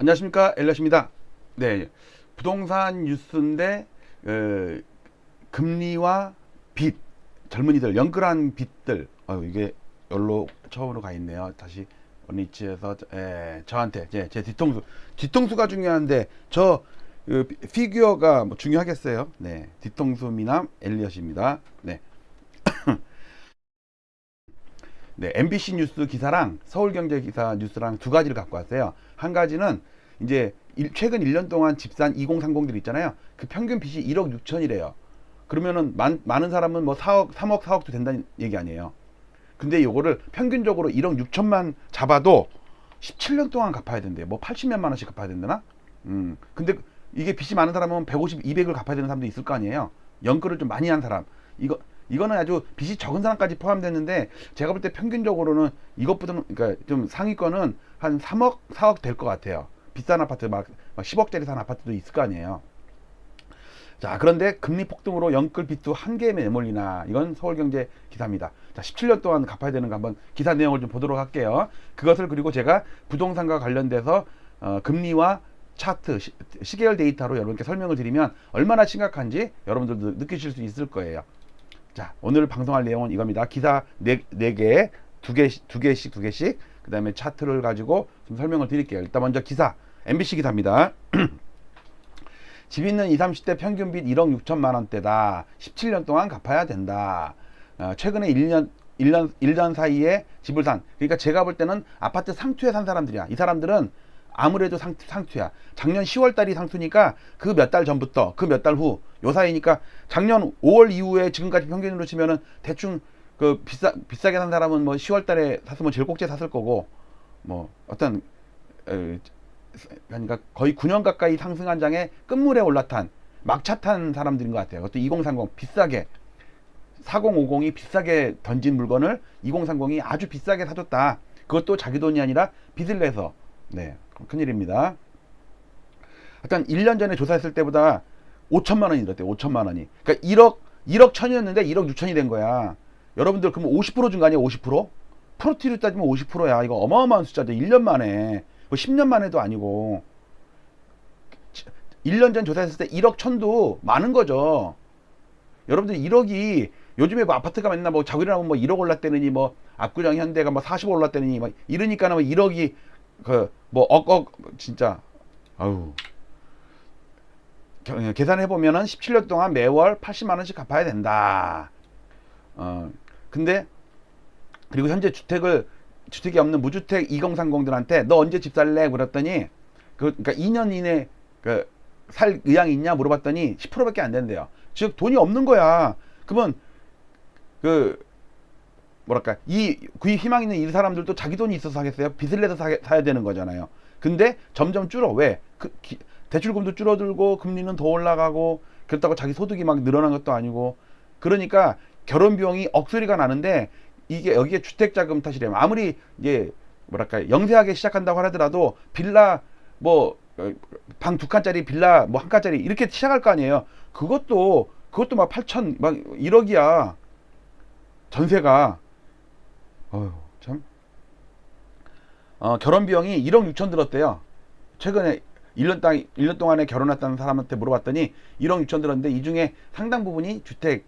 안녕하십니까, 엘리엇입니다. 네, 부동산 뉴스인데 금리와 빚, 젊은이들 연끌한 빚들, 이게 열로 처음으로 가 있네요. 다시 원리치에서 저한테 제 뒤통수가 중요한데 피규어가 뭐 중요하겠어요. 네, 뒤통수 미남 엘리엇입니다. 네. 네, MBC 뉴스 기사랑 서울경제 기사 뉴스랑 두 가지를 갖고 왔어요. 한 가지는 이제 최근 1년 동안 집산 2030들 있잖아요. 그 평균 빚이 1억 6천이래요. 그러면은 많은 사람은 뭐 4억, 3억, 4억도 된다는 얘기 아니에요. 근데 요거를 평균적으로 1억 6천만 잡아도 17년 동안 갚아야 된대요. 뭐 80몇만 원씩 갚아야 된다나? 근데 이게 빚이 많은 사람은 150, 200을 갚아야 되는 사람도 있을 거 아니에요. 연끌을 좀 많이 한 사람. 이거는 아주 빚이 적은 사람까지 포함됐는데 제가 볼 때 평균적으로는 이것보다는 그러니까 좀 상위권은 한 3억, 4억 될 것 같아요. 비싼 아파트 막 10억짜리 산 아파트도 있을 거 아니에요. 자, 그런데 금리 폭등으로 연끌 빚도 한계에 내몰리나. 이건 서울경제 기사입니다. 자, 17년 동안 갚아야 되는 거 한번 기사 내용을 좀 보도록 할게요. 그것을 그리고 제가 부동산과 관련돼서 금리와 차트, 시계열 데이터로 여러분께 설명을 드리면 얼마나 심각한지 여러분들도 느끼실 수 있을 거예요. 자, 오늘 방송할 내용은 이겁니다. 기사 4개, 두 개씩, 그 다음에 차트를 가지고 좀 설명을 드릴게요. 일단 먼저 기사, MBC 기사입니다. 집 있는 20, 30대 평균 빚 1억 6천만 원대다. 17년 동안 갚아야 된다. 최근에 1년 사이에 집을 산. 그러니까 제가 볼 때는 아파트 상투에 산 사람들이야. 이 사람들은 아무래도 상투야. 작년 10월 달이 상투니까 그 몇 달 전부터, 그 몇 달 후, 요 사이니까 작년 5월 이후에 지금까지 평균으로 치면은 대충 그 비싸게 산 사람은 뭐 10월 달에 샀으면 제일 꼭지에 샀을 거고, 뭐 어떤, 그러니까 거의 9년 가까이 상승한 장에 끝물에 올라탄, 막차 탄 사람들인 것 같아요. 그것도 2030 비싸게, 4050이 비싸게 던진 물건을 2030이 아주 비싸게 사줬다. 그것도 자기 돈이 아니라 빚을 내서. 네, 큰일입니다. 하여튼 1년 전에 조사했을 때보다 5천만 원이 늘었대요. 5천만 원이. 그러니까 1억 천이었는데 1억 6천이 된 거야. 여러분들 그러면 50%준 거 아니야? 50%? 프로티로 따지면 50%야. 이거 어마어마한 숫자죠. 1년 만에. 뭐 10년 만에도 아니고. 1년 전 조사했을 때 1억 천도 많은 거죠. 여러분들 1억이 요즘에 뭐 아파트가 맨날 뭐 자고 일어나면 뭐 1억 올랐다느니 뭐 압구정 현대가 뭐 40억 올랐다느니 막 이러니까는 뭐 1억이 그 뭐 억억 진짜 아유 계산해 보면은 17년 동안 매월 80만 원씩 갚아야 된다. 근데 그리고 현재 주택이 없는 무주택 2030들한테 너 언제 집 살래? 그랬더니 그러니까 2년 이내 살 의향이 있냐 물어봤더니 10%밖에 안 된대요. 즉 돈이 없는 거야. 그러면 그 뭐랄까 그 희망 있는 이 사람들도 자기 돈이 있어서 하겠어요? 빚을 내서 사야 되는 거잖아요. 근데 점점 줄어. 왜? 대출금도 줄어들고 금리는 더 올라가고 그렇다고 자기 소득이 막 늘어난 것도 아니고 그러니까 결혼 비용이 억소리가 나는데 이게 여기에 주택자금 탓이래요. 아무리 이제 뭐랄까 영세하게 시작한다고 하더라도 빌라 뭐 방 2칸짜리 빌라 뭐 1칸짜리 이렇게 시작할 거 아니에요. 그것도 막 8천 막 1억이야. 전세가 어휴 참 결혼 비용이 1억 6천 들었대요. 최근에 1년 동안에 결혼했다는 사람한테 물어봤더니 1억 6천 들었는데 이 중에 상당 부분이 주택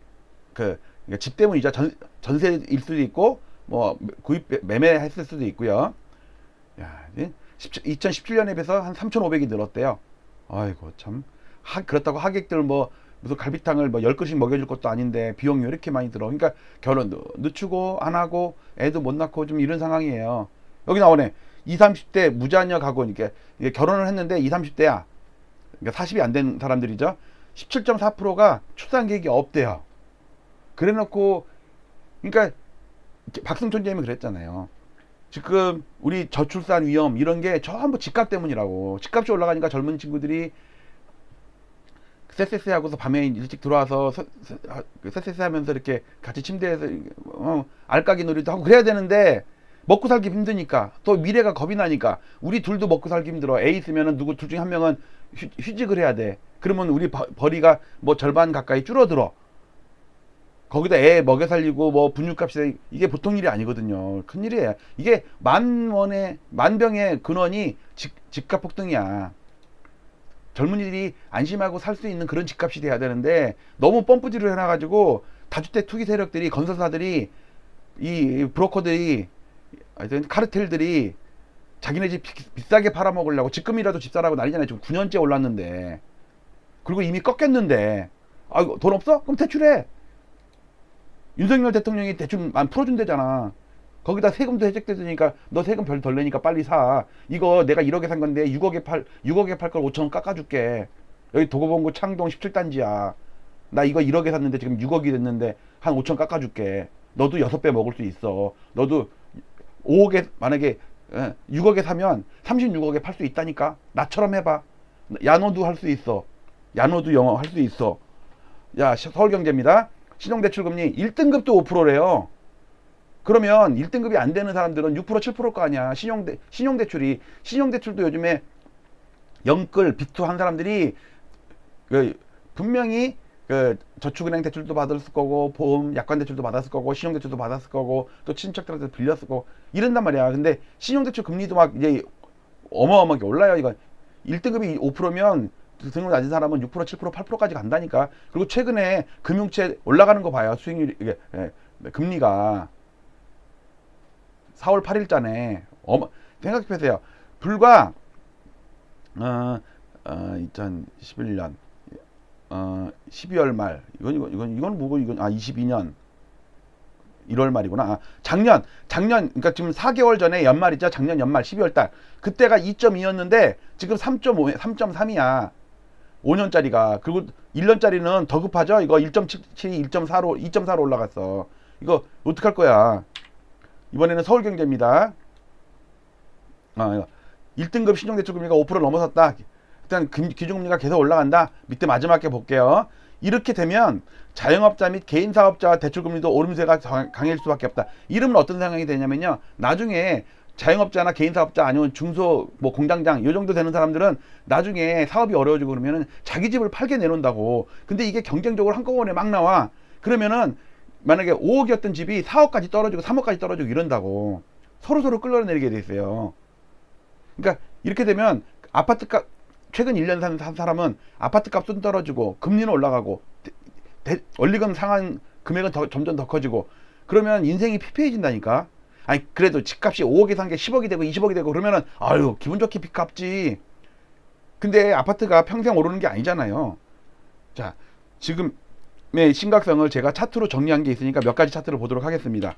그러니까 집 때문이죠. 전세일 수도 있고 뭐 구입 매매했을 수도 있고요. 야, 2017년에 비해서 한 3,500이 늘었대요. 아이고 참 그렇다고 하객들 뭐 무슨 갈비탕을 뭐 10그릇씩 먹여줄 것도 아닌데 비용이 왜 이렇게 많이 들어. 그러니까 결혼도 늦추고 안 하고 애도 못 낳고 좀 이런 상황이에요. 여기 나오네. 20, 30대 무자녀 가구. 이게 결혼을 했는데 20, 30대야. 그러니까 40이 안 된 사람들이죠. 17.4%가 출산 계획이 없대요. 그래 놓고 그러니까 박승촌 잼이 그랬잖아요. 지금 우리 저출산 위험 이런 게 전부 집값 때문이라고. 집값이 올라가니까 젊은 친구들이 쎄쎄쎄 하고서 밤에 일찍 들어와서 쎄쎄쎄 하면서 이렇게 같이 침대에서 알까기 놀이도 하고 그래야 되는데 먹고 살기 힘드니까 또 미래가 겁이 나니까 우리 둘도 먹고 살기 힘들어. 애 있으면은 누구 둘 중에 한 명은 휴직을 해야 돼. 그러면 우리 벌이가 뭐 절반 가까이 줄어들어. 거기다 애 먹여 살리고 뭐 분유값이 이게 보통 일이 아니거든요. 큰일이에요. 이게 만병의 근원이 집값 폭등이야. 젊은이들이 안심하고 살 수 있는 그런 집값이 돼야 되는데 너무 펌프질을 해놔가지고 다주택 투기 세력들이 건설사들이 이 브로커들이 하여튼 카르텔들이 자기네 집 비싸게 팔아먹으려고 집금이라도 집 사라고 난리잖아요. 지금 9년째 올랐는데 그리고 이미 꺾였는데 아 돈 없어? 그럼 대출해. 윤석열 대통령이 대출 안 풀어준대잖아. 거기다 세금도 혜택되니까 너 세금 별 덜 내니까 빨리 사. 이거 내가 1억에 산 건데 6억에 팔 걸 5천원 깎아줄게. 여기 도곡원구 창동 17단지야. 나 이거 1억에 샀는데 지금 6억이 됐는데 한 5천 깎아줄게. 너도 6배 먹을 수 있어. 너도 5억에 만약에 6억에 사면 36억에 팔 수 있다니까. 나처럼 해봐. 야노도 할 수 있어. 야노도 영어 할 수 있어. 야 서울경제입니다. 신용대출금리 1등급도 5%래요. 그러면 1등급이 안 되는 사람들은 6% 7%일 거 아니야. 신용대출도 요즘에 영끌 비투 한 사람들이 분명히 저축은행 대출도 받았을 거고 보험 약관 대출도 받았을 거고 신용대출도 받았을 거고 또 친척들한테 빌렸을 거고 이런단 말이야. 근데 신용대출 금리도 막 이제 어마어마하게 올라요. 이거 1등급이 5%면 등급 낮은 사람은 6% 7% 8%까지 간다니까. 그리고 최근에 금융채 올라가는 거 봐요. 수익률이 이게 금리가 4월 8일자네. 생각해보세요. 불과 2011년 12월 말 이건 뭐고 이건 22년 1월 말이구나. 작년 그러니까 지금 4개월 전에 연말이죠. 작년 연말 12월 달 그때가 2.2였는데 지금 3.5 3.3이야. 5년짜리가. 그리고 1년짜리는 더 급하죠. 이거 1.77이 2.4로 올라갔어. 이거 어떡할 거야. 이번에는 서울경제입니다. 1등급 신용대출금리가 5% 넘어섰다. 일단 기준금리가 계속 올라간다. 밑에 마지막 게 볼게요. 이렇게 되면 자영업자 및 개인사업자 대출금리도 오름세가 강해질 수밖에 없다. 이러면 어떤 상황이 되냐면요. 나중에 자영업자나 개인사업자 아니면 중소 뭐 공장장 요 정도 되는 사람들은 나중에 사업이 어려워지고 그러면은 자기 집을 팔게 내놓는다고. 근데 이게 경쟁적으로 한꺼번에 막 나와. 그러면은 만약에 5억이었던 집이 4억까지 떨어지고 3억까지 떨어지고 이런다고. 서로 끌어내리게 돼 있어요. 그러니까 이렇게 되면 아파트값 최근 1년 산 사람은 아파트값은 떨어지고 금리는 올라가고 원리금 상한 금액은 점점 더 커지고 그러면 인생이 피폐해진다니까. 아니 그래도 집값이 5억에 산 게 10억이 되고 20억이 되고 그러면은 아유 기분 좋게 빚 갚지. 근데 아파트가 평생 오르는 게 아니잖아요. 자 지금의 심각성을 제가 차트로 정리한 게 있으니까 몇 가지 차트를 보도록 하겠습니다.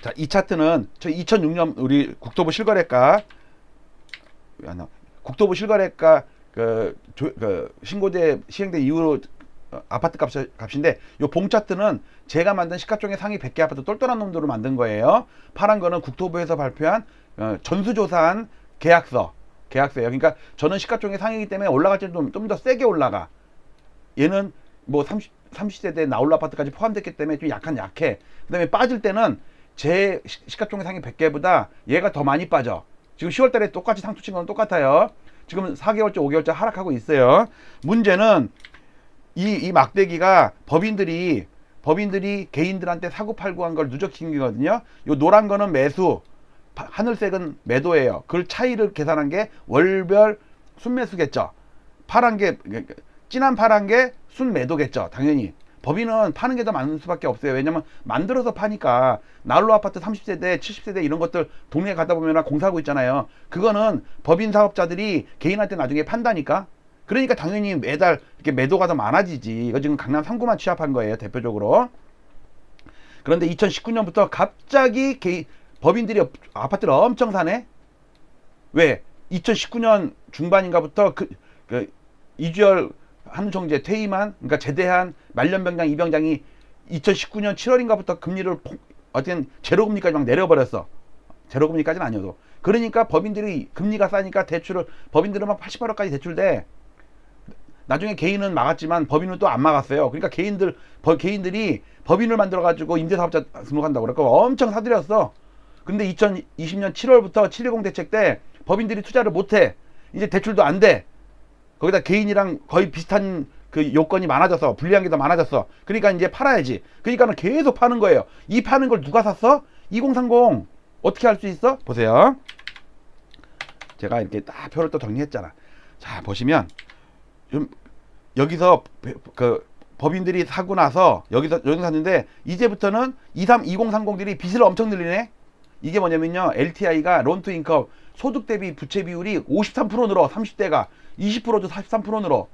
자, 이 차트는 저 2006년 우리 국토부 실거래가 신고제 시행된 이후로 아파트 값인데 요 봉 차트는 제가 만든 시가총액 상위 100개 아파트 똘똘한 놈들로 만든 거예요. 파란 거는 국토부에서 발표한 전수조사한 계약서예요. 그러니까 저는 시가총액 상위이기 때문에 올라갈 때는 좀 더 세게 올라가. 얘는 뭐 30세대 나홀로 아파트까지 포함됐기 때문에 좀 약해. 그 다음에 빠질 때는 제 시가총액 상위 100개보다 얘가 더 많이 빠져. 지금 10월 달에 똑같이 상투 친 건 똑같아요. 지금 4개월째 5개월째 하락하고 있어요. 문제는 이 막대기가 법인들이 개인들한테 사고팔고 한 걸 누적시킨 거거든요. 요 노란 거는 매수, 하늘색은 매도예요. 그 차이를 계산한 게 월별 순매수겠죠. 진한 파란 게 순매도겠죠. 당연히. 법인은 파는 게 더 많을 수밖에 없어요. 왜냐면 만들어서 파니까. 나홀로 아파트 30세대, 70세대 이런 것들 동네에 가다 보면 공사하고 있잖아요. 그거는 법인 사업자들이 개인한테 나중에 판다니까. 그러니까 당연히 매달 이렇게 매도가 더 많아지지. 이거 지금 강남 3구만 취합한 거예요. 대표적으로. 그런데 2019년부터 갑자기 법인들이 아파트를 엄청 사네. 왜? 2019년 중반인가부터 이주열 한우총재 퇴임한, 그러니까 제대한 말년병장 이병장이 2019년 7월인가부터 금리를 어쨌든 제로금리까지 막 내려버렸어. 제로금리까지는 아니어도. 그러니까 법인들이 금리가 싸니까 법인들은 막 88억까지 대출돼. 나중에 개인은 막았지만 법인은 또 안 막았어요. 그러니까 개인들이 법인을 만들어가지고 임대사업자 등록한다고 그랬고 엄청 사들였어. 근데 2020년 7월부터 710 대책 때 법인들이 투자를 못해. 이제 대출도 안 돼. 거기다 개인이랑 거의 비슷한 그 요건이 많아졌어. 불리한 게 더 많아졌어. 그러니까 이제 팔아야지. 그러니까는 계속 파는 거예요. 이 파는 걸 누가 샀어? 2030. 어떻게 할 수 있어? 보세요. 제가 이렇게 딱 표를 또 정리했잖아. 자, 보시면 좀 여기서 그 법인들이 사고 나서 여기서 샀는데 이제부터는 2030들이 빚을 엄청 늘리네. 이게 뭐냐면요. LTI가 론투 인컴 소득 대비 부채 비율이 53% 늘어. 30대가 20%도 43% 늘어.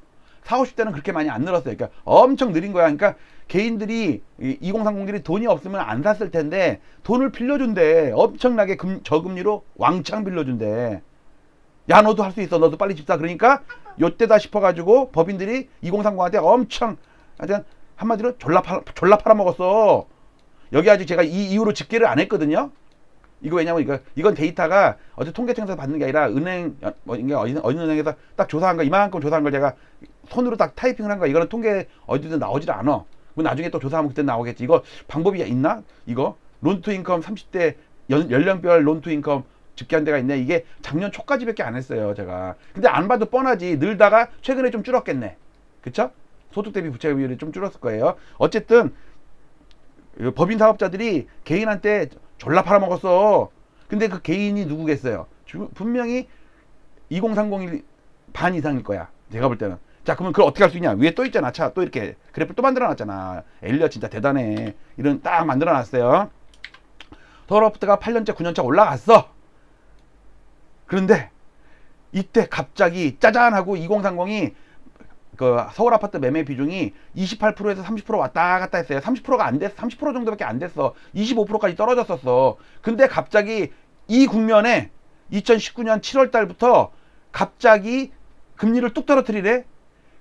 40, 50대는 그렇게 많이 안 늘었어요. 그러니까 엄청 느린 거야. 그러니까 개인들이 2030들이 돈이 없으면 안 샀을 텐데 돈을 빌려준대. 엄청나게 저금리로 왕창 빌려준대. 야, 너도 할 수 있어. 너도 빨리 집 사. 그러니까 요때다 싶어가지고 법인들이 2030한테 엄청 하여튼 한마디로 졸라 팔아먹었어. 여기 아직 제가 이 이후로 집계를 안 했거든요. 이거 왜냐면 이건 데이터가 어제 통계청에서 받는 게 아니라 은행 어느 은행에서 딱 조사한 거 이만큼 조사한 걸 제가 손으로 딱 타이핑을 한 거야. 이거는 통계 어디든 나오질 않아. 나중에 또 조사하면 그때 나오겠지. 이거 방법이 있나? 이거 론투 인컴 30대 연령별 론투 인컴 집계한 데가 있네. 이게 작년 초까지밖에 안 했어요, 제가. 근데 안 봐도 뻔하지. 늘다가 최근에 좀 줄었겠네. 그쵸? 소득 대비 부채 비율이 좀 줄었을 거예요. 어쨌든 법인 사업자들이 개인한테 졸라 팔아먹었어. 근데 그 개인이 누구겠어요? 분명히 2030일 반 이상일 거야. 제가 볼 때는. 자, 그러면 그걸 어떻게 할 수 있냐? 위에 또 있잖아. 또 이렇게 그래프 또 만들어 놨잖아. 엘리엇 진짜 대단해. 이런 딱 만들어 놨어요. 서울아파트가 8년째 9년째 올라갔어. 그런데 이때 갑자기 짜잔 하고 2030이 그 서울아파트 매매 비중이 28%에서 30% 왔다 갔다 했어요. 30%가 안 됐어. 30% 정도밖에 안 됐어. 25%까지 떨어졌었어. 근데 갑자기 이 국면에 2019년 7월 달부터 갑자기 금리를 뚝 떨어뜨리래.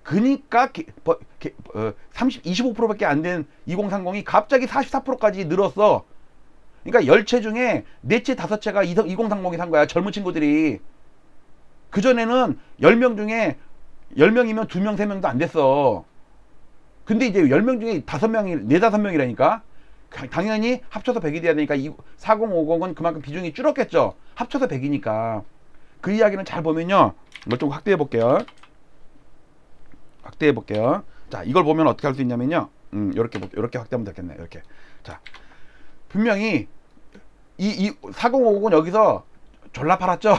그니까 25%밖에 안 된 2030이 갑자기 44%까지 늘었어. 그러니까 10채 중에 4채 5채가 2030이 산 거야. 젊은 친구들이. 그전에는 10명 중에 10명이면 2명 3명도 안 됐어. 근데 이제 10명 중에 5명이 4, 5명이라니까. 당연히 합쳐서 100이 돼야 되니까 4050은 그만큼 비중이 줄었겠죠. 합쳐서 100이니까. 그 이야기는 잘 보면요. 이걸 좀 확대해 볼게요. 확대해 볼게요. 자, 이걸 보면 어떻게 할 수 있냐면요. 요렇게 확대하면 되겠네. 이렇게. 자, 분명히 이 4050은 여기서 졸라 팔았죠.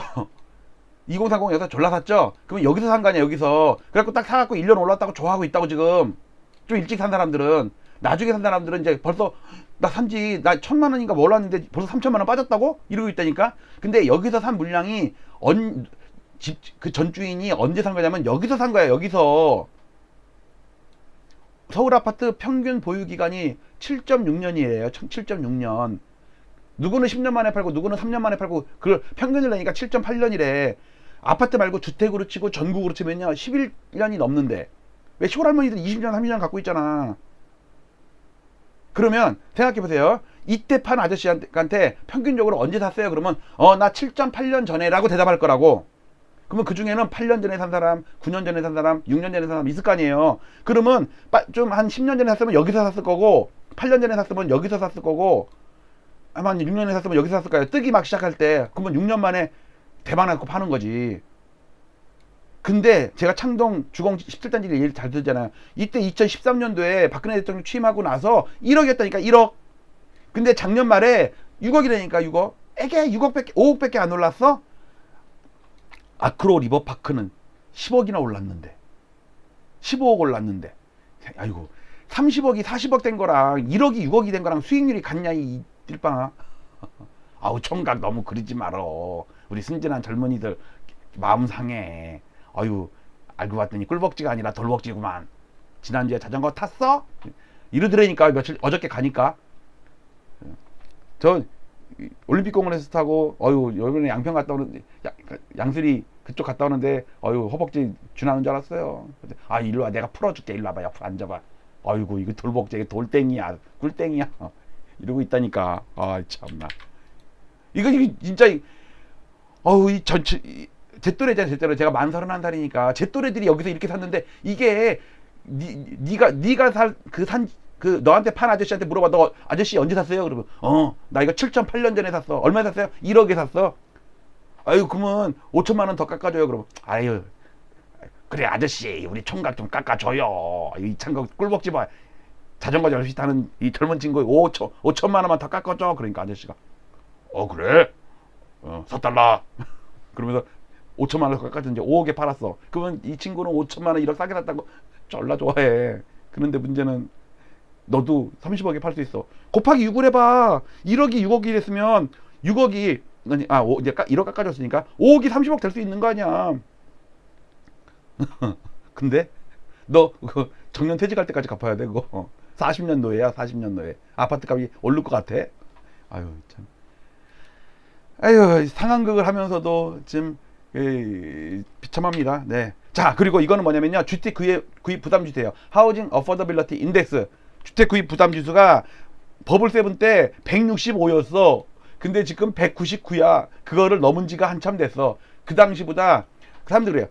2030 여기서 졸라 샀죠. 그러면 여기서 산 거 아니야. 여기서. 그래갖고 딱 사갖고 1년 올랐다고 좋아하고 있다고 지금. 좀 일찍 산 사람들은. 나중에 산 사람들은 이제 벌써 나 산지 나 1,000만 원인가 뭐 올랐는데 벌써 3,000만 원 빠졌다고 이러고 있다니까. 근데 여기서 산 물량이 그 전주인이 언제 산 거냐면 여기서 산 거야. 여기서. 서울 아파트 평균 보유 기간이 7.6년이에요. 7.6년. 누구는 10년 만에 팔고 누구는 3년 만에 팔고 그걸 평균을 내니까 7.8년이래. 아파트 말고 주택으로 치고 전국으로 치면요 11년이 넘는데 왜 시골 할머니들 20년 30년 갖고 있잖아. 그러면 생각해보세요. 이때 판 아저씨한테 평균적으로 언제 샀어요? 그러면 나 7.8년 전에 라고 대답할 거라고. 그러면 그 중에는 8년 전에 산 사람, 9년 전에 산 사람, 6년 전에 산 사람 있을 거 아니에요. 그러면 좀 한 10년 전에 샀으면 여기서 샀을 거고 8년 전에 샀으면 여기서 샀을 거고 아마 6년에 샀으면 여기서 샀을 거예요. 뜨기 막 시작할 때. 그러면 6년 만에 대박 나고 파는 거지. 근데 제가 창동 주공 17단지 얘기를 잘 듣잖아요. 이때 2013년도에 박근혜 대통령 취임하고 나서 1억이었다니까 1억. 근데 작년 말에 6억이라니까 6억. 에게 6억밖에 5억밖에 안 올랐어? 아크로 리버파크는 10억이나 올랐는데 15억 올랐는데 아이고 30억이 40억 된 거랑 1억이 6억이 된 거랑 수익률이 같냐 이 띨빵아. 아우 총각 너무 그러지 말어. 우리 순진한 젊은이들 마음 상해. 아유 알고 봤더니 꿀벅지가 아니라 돌벅지구만. 지난주에 자전거 탔어? 이러더라니까 며칠 어저께 가니까. 저 올림픽공원에서 타고 여기는 양평 갔다 오는데 양수리 그쪽 갔다 오는데 허벅지 준하는 줄 알았어요. 아 일로 와 내가 풀어줄게. 일로 와봐 옆에 앉아봐. 아이고 이거 돌벅지 이게 돌덩이야 꿀땡이야 이러고 있다니까. 아 참나 이거 진짜 이 전체 제 또래잖아. 제 또래. 제가 만 31살이니까 제 또래들이 여기서 이렇게 샀는데 이게 네가 그 너한테 판 아저씨한테 물어봐. 너 아저씨 언제 샀어요? 그러면 나 이거 7.8년 전에 샀어. 얼마에 샀어요? 1억에 샀어. 아유 그러면 5천만 원 더 깎아줘요. 그러면 아유 그래 아저씨 우리 총각 좀 깎아줘요. 이 창각 꿀벅지 봐. 자전거 잘시 타는 이 젊은 친구 5천만 원만 더 깎아줘. 그러니까 아저씨가 그래? 4달러. 그러면서 5천만 원 깎아서 이제 5억에 팔았어. 그러면 이 친구는 5천만 원 1억 싸게 샀다고 졸라 좋아해. 그런데 문제는 너도 30억에 팔 수 있어. 곱하기 6을 해봐. 1억이 6억이 됐으면 6억이 이제 1억 깎아줬으니까 5억이 30억 될 수 있는 거 아니야. 근데 너 그 정년 퇴직할 때까지 갚아야 돼 그거. 40년 노예야 40년 노예. 아파트 값이 오를 것 같아? 아유 참. 아유 상황극을 하면서도 지금 비참합니다. 네. 자 그리고 이거는 뭐냐면요 주택 구입 부담 지수예요. 하우징 어포더빌리티 인덱스. 주택 구입 부담 지수가 버블 세븐 때 165였어. 근데 지금 199야. 그거를 넘은 지가 한참 됐어. 그 당시보다 사람들이 그래요.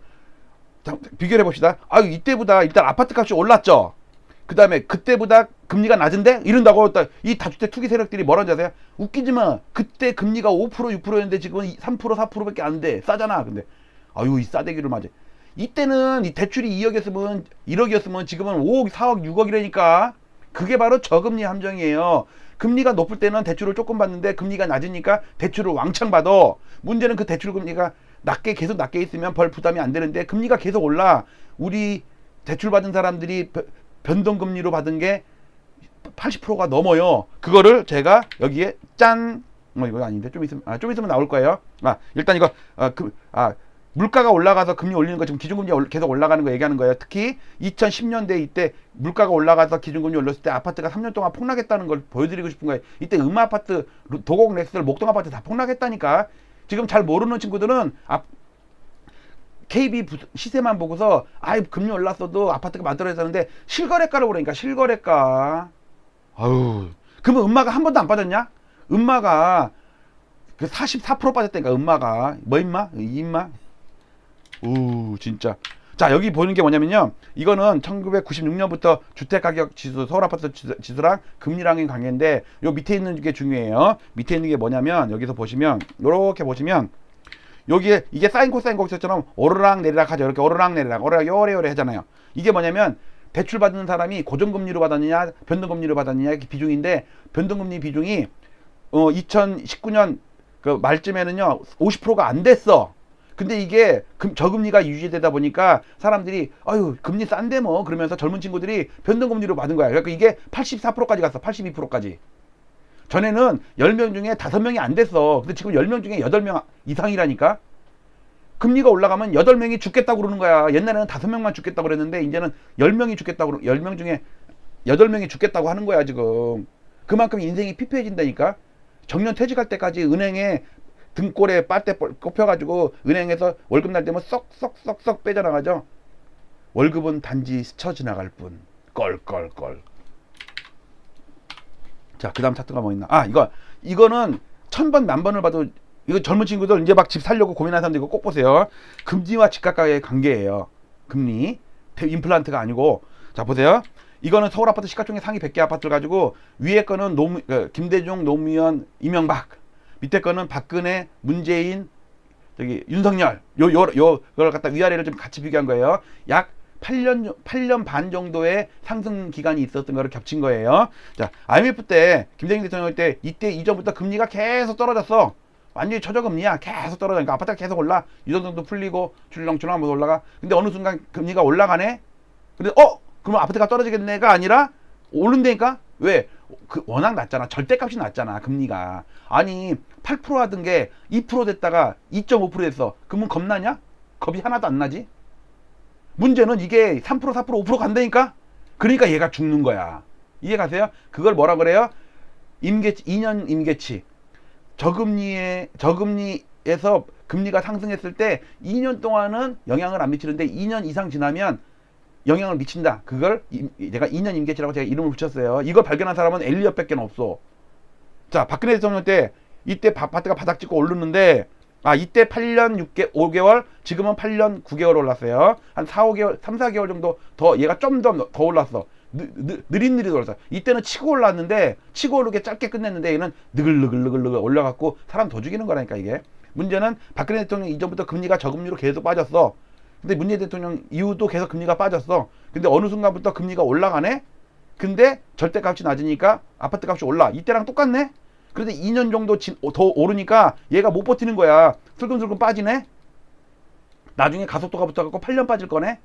비교해 봅시다. 아유 이때보다 일단 아파트 값이 올랐죠. 그 다음에 그때보다 금리가 낮은데 이런다고 이 다주택 투기 세력들이 뭐라는지 아세요? 웃기지 마. 그때 금리가 5% 6%였는데 지금은 3% 4%밖에 안 돼. 싸잖아. 근데 아유 이 싸대기를 맞아. 이때는 이 대출이 2억이었으면 1억이었으면 지금은 5억 4억 6억이라니까. 그게 바로 저금리 함정이에요. 금리가 높을 때는 대출을 조금 받는데 금리가 낮으니까 대출을 왕창 받아. 문제는 그 대출 금리가 계속 낮게 있으면 벌 부담이 안 되는데 금리가 계속 올라. 우리 대출 받은 사람들이 변동금리로 받은 게 80%가 넘어요. 그거를 제가 여기에 짠! 이거 아닌데 좀 있으면 나올 거예요. 일단 이거 물가가 올라가서 금리 올리는 거 지금 기준금리 계속 올라가는 거 얘기하는 거예요. 특히 2010년대 이때 물가가 올라가서 기준금리 올렸을 때 아파트가 3년 동안 폭락했다는 걸 보여드리고 싶은 거예요. 이때 음아파트, 도곡 렉스들, 목동 아파트 다 폭락했다니까. 지금 잘 모르는 친구들은 KB 시세만 보고서 금리 올랐어도 아파트가 만들어졌는데 실거래가로 그러니까 실거래가. 아유 그러면 음마가 한 번도 안 빠졌냐? 음마가 그 44% 빠졌다니까. 음마가 뭐 임마? 이 임마? 오 진짜. 자 여기 보는 게 뭐냐면요 이거는 1996년부터 주택가격 지수 서울아파트 지수랑 금리랑의 관계인데 요 밑에 있는 게 중요해요. 밑에 있는 게 뭐냐면 여기서 보시면 요렇게 보시면 여기에 이게 사인 코사인 곡선처럼 오르락 내리락 하죠. 이렇게 오르락 내리락 오르락 요래요래 하잖아요. 이게 뭐냐면 대출 받는 사람이 고정금리로 받았느냐 변동금리로 받았느냐 이렇게 비중인데 변동금리 비중이 2019년 그 말쯤에는요 50%가 안 됐어. 근데 이게 저금리가 유지되다 보니까 사람들이 아유 금리 싼데 뭐 그러면서 젊은 친구들이 변동금리로 받은 거야. 그러니까 이게 84%까지 갔어. 82%까지. 전에는 10명 중에 5명이 안 됐어. 근데 지금 10명 중에 8명 이상이라니까. 금리가 올라가면 8명이 죽겠다고 그러는 거야. 옛날에는 5명만 죽겠다고 그랬는데 이제는 10명이 죽겠다고 10명 중에 8명이 죽겠다고 하는 거야 지금. 그만큼 인생이 피폐해진다니까. 정년 퇴직할 때까지 은행에 등골에 빨대 꼽혀가지고 은행에서 월급 날 때면 쏙쏙쏙쏙 빼져나가죠. 월급은 단지 스쳐 지나갈 뿐. 껄껄껄. 자, 그 다음 차트가 뭐 있나? 이거는 1000번 만번을 봐도 이거 젊은 친구들 이제 막 집 살려고 고민하는 사람들 이거 꼭 보세요. 금리와 집값과의 관계예요. 금리. 임플란트가 아니고. 자, 보세요. 이거는 서울 아파트 시가총액 상위 100개 아파트를 가지고 위에 거는 김대중, 노무현, 이명박. 밑에 거는 박근혜, 문재인, 윤석열. 요걸 갖다 위아래를 좀 같이 비교한 거예요. 약 8년 반 정도의 상승 기간이 있었던 거를 겹친 거예요. 자, IMF 때, 김대중 대통령 때, 이때 이전부터 금리가 계속 떨어졌어. 완전히 최저금리야. 계속 떨어져니까 아파트가 계속 올라. 유동성도 풀리고, 출렁출렁 하면서 올라가. 근데 어느 순간 금리가 올라가네? 근데, 그러면 아파트가 떨어지겠네가 아니라, 오른다니까? 왜? 워낙 낮잖아. 절대값이 낮잖아. 금리가. 아니, 8% 하던 게 2% 됐다가 2.5% 됐어. 그러면 겁나냐? 겁이 하나도 안 나지? 문제는 이게 3%, 4%, 5% 간다니까? 그러니까 얘가 죽는 거야. 이해 가세요? 그걸 뭐라 그래요? 2년 임계치. 저금리에서 금리가 상승했을 때 2년 동안은 영향을 안 미치는데 2년 이상 지나면 영향을 미친다. 그걸 제가 2년 임계치라고 제가 이름을 붙였어요. 이걸 발견한 사람은 엘리엇밖에 없어. 자, 박근혜 대통령 때 이때 아파트가 바닥 찍고 오르는데 이때 8년 5개월, 지금은 8년 9개월 올랐어요. 한 3, 4개월 정도 더, 얘가 좀 더 올랐어. 느릿느릿 올랐어. 이때는 치고 올랐는데, 치고 오르게 짧게 끝냈는데, 얘는 느글느글 올라갔고, 사람 더 죽이는 거라니까, 이게. 문제는 박근혜 대통령 이전부터 금리가 저금리로 계속 빠졌어. 근데 문재인 대통령 이후도 계속 금리가 빠졌어. 근데 어느 순간부터 금리가 올라가네? 근데 절대값이 낮으니까 아파트 값이 올라. 이때랑 똑같네? 그런데 2년 정도 더 오르니까 얘가 못 버티는 거야. 슬금슬금 빠지네? 나중에 가속도가 붙어갖고 8년 빠질 거네?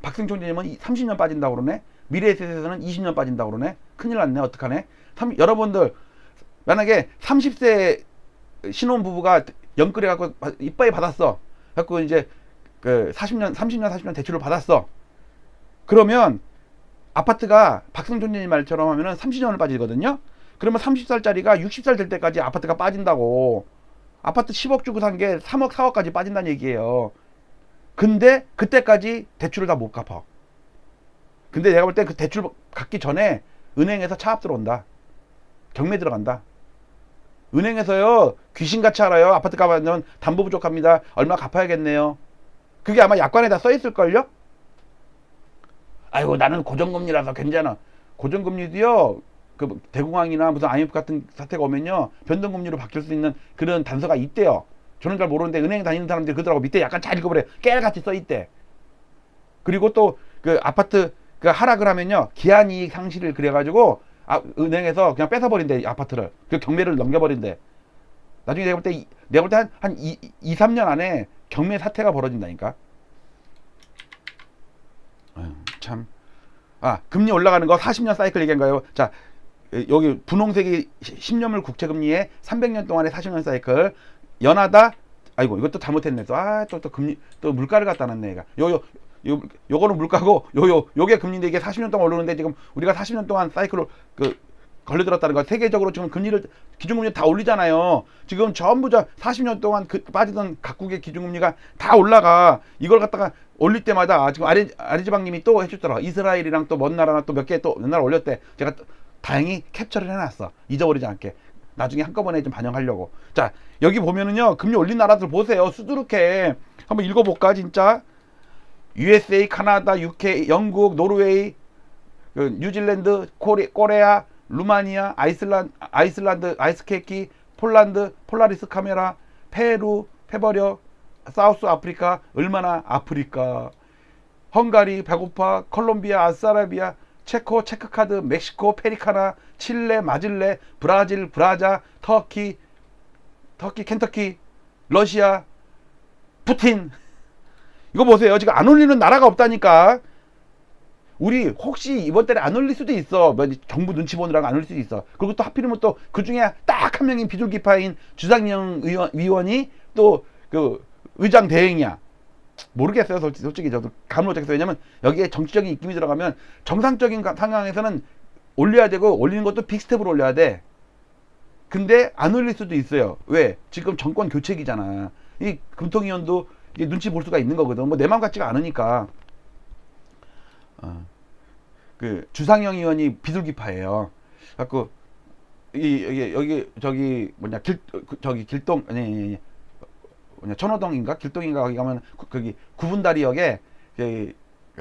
박승 총재님은 30년 빠진다고 그러네? 미래에셋에서는 20년 빠진다고 그러네? 큰일 났네. 어떡하네? 여러분들, 만약에 30세 신혼부부가 연끌해갖고 이빠이 받았어. 갖고 이제 그 30년 대출을 받았어. 그러면 아파트가 박승 총재님 말처럼 하면은 30년을 빠지거든요. 그러면 30살짜리가 60살 될 때까지 아파트가 빠진다고. 아파트 10억 주고 산 게 3억, 4억까지 빠진다는 얘기예요. 근데 그때까지 대출을 다 못 갚아. 근데 내가 볼 때 그 대출 갚기 전에 은행에서 차압 들어온다. 경매 들어간다. 은행에서요, 귀신같이 알아요. 아파트 값하면 담보 부족합니다. 얼마 갚아야겠네요. 그게 아마 약관에 다 써있을걸요? 아이고, 나는 고정금리라서 괜찮아. 고정금리도요, 그 대공황이나 무슨 IMF 같은 사태가 오면요, 변동금리로 바뀔 수 있는 그런 단서가 있대요. 저는 잘 모르는데 은행 다니는 사람들이 그러더라고. 밑에 약간 잘 읽어보래. 깨알같이 써있대. 그리고 또 그 아파트 그 하락을 하면요, 기한이익 상실을 그래가지고 은행에서 그냥 뺏어버린대, 아파트를. 그 경매를 넘겨버린대. 나중에 내가 볼 때 한 2, 3년 안에 경매 사태가 벌어진다니까. 참. 금리 올라가는 거 40년 사이클 얘기한 거예요. 자, 여기 분홍색이 10년물 국채금리의 300년 동안의 40년 사이클. 연하다. 아이고, 이것도 잘못했네. 또 금리, 또 물가를 갖다 놨네, 얘가. 요거는 물가고, 요게 금리인데 이게 40년 동안 오르는데 지금 우리가 40년 동안 사이클로 걸려들었다는 거. 세계적으로 지금 기준금리 다 올리잖아요. 지금 전부 40년 동안 빠지던 각국의 기준금리가 다 올라가. 이걸 갖다가 올릴 때마다 지금 아리지방님이 또 해줬더라. 이스라엘이랑 또 먼 나라나 또 몇 나라 올렸대. 제가 다행히 캡처를 해놨어. 잊어버리지 않게. 나중에 한꺼번에 좀 반영하려고. 자, 여기 보면은요, 금리 올린 나라들 보세요. 수두룩해. 한번 읽어볼까, 진짜? USA, 카나다, UK, 영국, 노르웨이, 뉴질랜드, 코레아, 루마니아, 아이슬란드, 아이스케이키, 폴란드, 폴라리스 카메라, 페루, 페버려, 사우스 아프리카, 얼마나 아프리카, 헝가리, 배고파, 콜롬비아, 아스라비아, 체코, 체크카드, 멕시코, 페리카나, 칠레, 마질레, 브라질, 브라자, 터키, 켄터키, 러시아, 푸틴. 이거 보세요. 지금 안 올리는 나라가 없다니까. 우리 혹시 이번 달에 안 올릴 수도 있어. 정부 눈치 보느라고 안 올릴 수도 있어. 그리고 또 하필이면 또 그 중에 딱 한 명인 비둘기파인 주상영 위원이 또 그 의장 대행이야. 모르겠어요. 솔직히 저도 감을 못 잡겠어요. 왜냐면 여기에 정치적인 입김이 들어가면 정상적인 상황에서는 올려야 되고, 올리는 것도 빅스텝으로 올려야 돼. 근데 안 올릴 수도 있어요. 왜? 지금 정권 교체기잖아. 이 금통위원도 이게 눈치 볼 수가 있는 거거든. 뭐 내 맘 같지가 않으니까. 그 주상영 의원이 비둘기파예요. 갖고 여기 저기 뭐냐 길동 아니 뭐냐 천호동인가 길동인가 거기 가면 거기 구분다리역에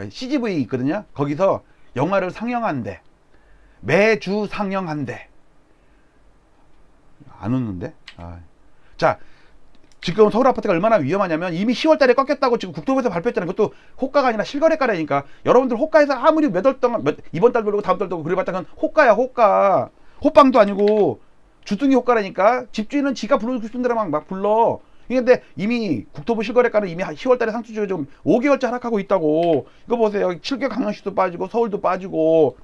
CGV 있거든요. 거기서 영화를 상영한대. 매주 상영한대. 안 웃는데? 자, 지금 서울 아파트가 얼마나 위험하냐면 이미 10월 달에 꺾였다고 지금 국토부에서 발표했잖아요. 그것도 호가가 아니라 실거래가라니까. 여러분들 호가에서 아무리 몇 월 동안 이번 달도 그러고 다음 달도 그래봤자 그건 호가야, 호가. 호빵도 아니고 주둥이 호가라니까. 집주인은 지가 부르고 싶은 대로 막 불러. 근데 이미 국토부 실거래가는 이미 10월 달에 상투주에 좀 5개월째 하락하고 있다고. 이거 보세요. 7개 강릉시도 빠지고 서울도 빠지고.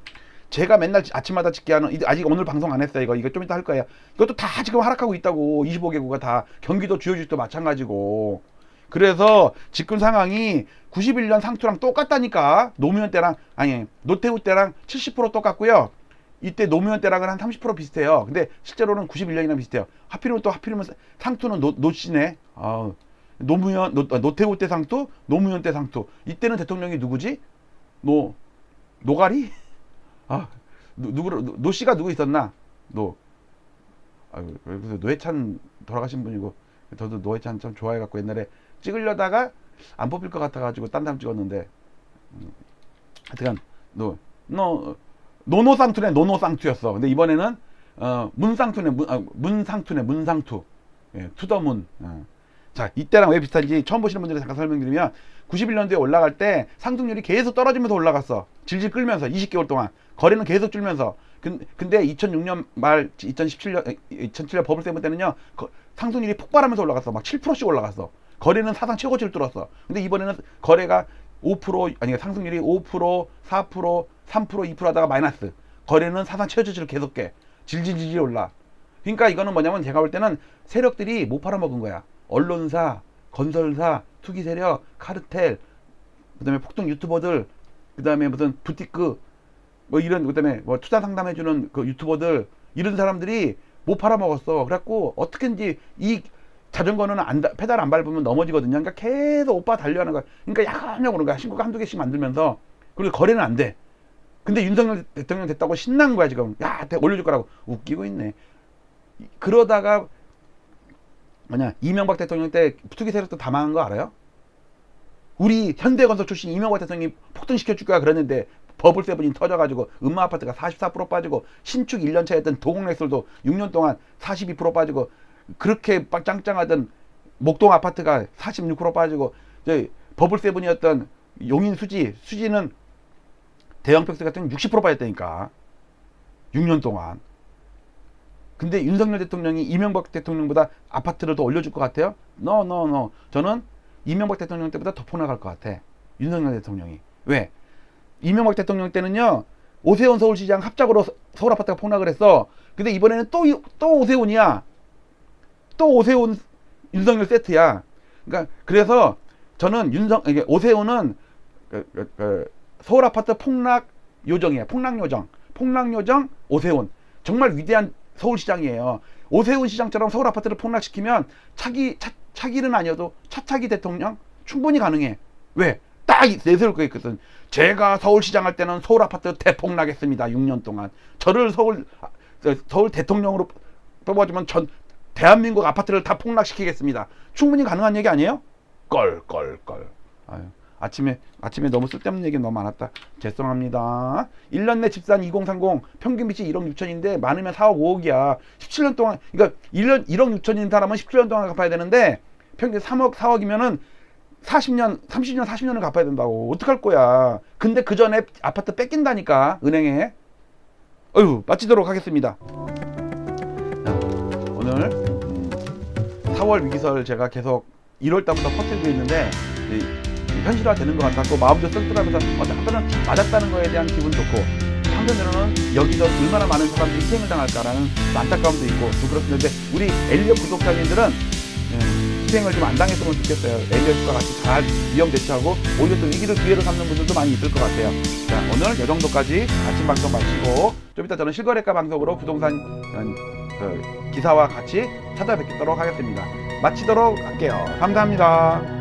제가 맨날 아침마다 찍게 하는, 아직 오늘 방송 안 했어요. 이거 좀 이따 할 거예요. 이것도 다 지금 하락하고 있다고. 25개구가 다. 경기도 주요 주식도 마찬가지고. 그래서 지금 상황이 91년 상투랑 똑같다니까. 노무현 때랑, 아니, 노태우 때랑 70% 똑같고요. 이때 노무현 때랑은 한 30% 비슷해요. 근데 실제로는 91년이랑 비슷해요. 하필이면 상투는 노씨네. 노태우 때 상투, 노무현 때 상투. 이때는 대통령이 누구지? 노가리? 노씨가 누구 있었나? 그래서 노회찬 돌아가신 분이고, 저도 노회찬 참 좋아해갖고 옛날에 찍으려다가 안 뽑힐 것 같아가지고 딴 사람 찍었는데, 하여튼, 노노상투네, 노노상투였어. 근데 이번에는, 문상투네, 문상투. 예, 투더문. 자, 이때랑 왜 비슷한지 처음 보시는 분들이 잠깐 설명드리면 91년도에 올라갈 때 상승률이 계속 떨어지면서 올라갔어. 질질 끌면서 20개월 동안 거래는 계속 줄면서. 근데 2006년 말 2007년 버블 세븐 때는요 상승률이 폭발하면서 올라갔어. 막 7%씩 올라갔어. 거래는 사상 최고치를 뚫었어. 근데 이번에는 거래가 5% 아니 상승률이 5%, 4%, 3%, 2% 하다가 마이너스. 거래는 사상 최저치를 계속 깨. 질질질질 올라. 그러니까 이거는 뭐냐면 제가 볼 때는 세력들이 못 팔아먹은 거야. 언론사, 건설사, 투기 세력, 카르텔, 그다음에 폭등 유튜버들, 그다음에 무슨 부티크 뭐 이런, 그다음에 뭐 투자 상담해주는 그 유튜버들, 이런 사람들이 못 팔아먹었어. 그래갖고 어떻게든지 이 자전거는 페달 안 밟으면 넘어지거든요. 그러니까 계속 오빠 달려하는 거야. 그러니까 야금야금 오는 거야. 신고가 한두 개씩 만들면서. 그리고 거래는 안 돼. 근데 윤석열 대통령 됐다고 신난 거야 지금. 야, 올려줄 거라고. 웃기고 있네. 그러다가 뭐냐, 이명박 대통령 때 투기 세력도 다 망한 거 알아요? 우리 현대건설 출신 이명박 대통령이 폭등시켜줄 거야 그랬는데 버블 세븐이 터져가지고 음마 아파트가 44% 빠지고, 신축 1년차 했던 도곡렉설도 6년 동안 42% 빠지고, 그렇게 짱짱하던 목동 아파트가 46% 빠지고, 저희 버블 세븐이었던 용인 수지는 대형 팩스 같은 60% 빠졌다니까 6년 동안. 근데 윤석열 대통령이 이명박 대통령보다 아파트를 더 올려줄 것 같아요? No. 저는 이명박 대통령 때보다 더 폭락할 것 같아. 윤석열 대통령이. 왜? 이명박 대통령 때는요, 오세훈 서울시장 합작으로 서울 아파트가 폭락을 했어. 근데 이번에는 또 오세훈이야. 또 오세훈 윤석열 세트야. 그러니까 그래서 저는 이게 오세훈은 서울 아파트 폭락 요정이야. 폭락 요정 오세훈. 정말 위대한 서울시장이에요. 오세훈 시장처럼 서울 아파트를 폭락시키면 차기는 아니어도 차차기 대통령 충분히 가능해. 왜? 딱 내세울 거 있거든. 제가 서울시장 할 때는 서울 아파트 대폭락했습니다. 6년 동안. 저를 서울 대통령으로 뽑아주면 전 대한민국 아파트를 다 폭락시키겠습니다. 충분히 가능한 얘기 아니에요? 껄. 아유, 아침에 너무 쓸데없는 얘기 너무 많았다. 죄송합니다. 1년 내 집산 2030 평균 빚이 1억 6천인데 많으면 4억 5억이야. 17년 동안, 그러니까 1억 6천인 사람은 17년 동안 갚아야 되는데 평균 3억 4억이면은 30년을 갚아야 된다고. 어떡할 거야. 근데 그 전에 아파트 뺏긴다니까, 은행에. 어휴, 마치도록 하겠습니다. 자, 오늘 4월 위기설 제가 계속 1월 달부터 퍼뜨리고 있는데 현실화 되는 것 같았고, 마음도 쏠쏠하면서 어떤 때는 맞았다는 거에 대한 기분 좋고, 한편으로는 여기서 얼마나 많은 사람들이 희생을 당할까라는 안타까움도 있고 또 그렇는데, 우리 엘리엇 구독자님들은 희생을 좀 안 당했으면 좋겠어요. 엘리엇과 같이 잘 위험 대처하고 오히려 또 위기를 기회로 삼는 분들도 많이 있을 것 같아요. 자, 오늘 이 정도까지 아침 방송 마치고, 좀 이따 저는 실거래가 방송으로 부동산 기사와 같이 찾아뵙도록 하겠습니다. 마치도록 할게요. 감사합니다.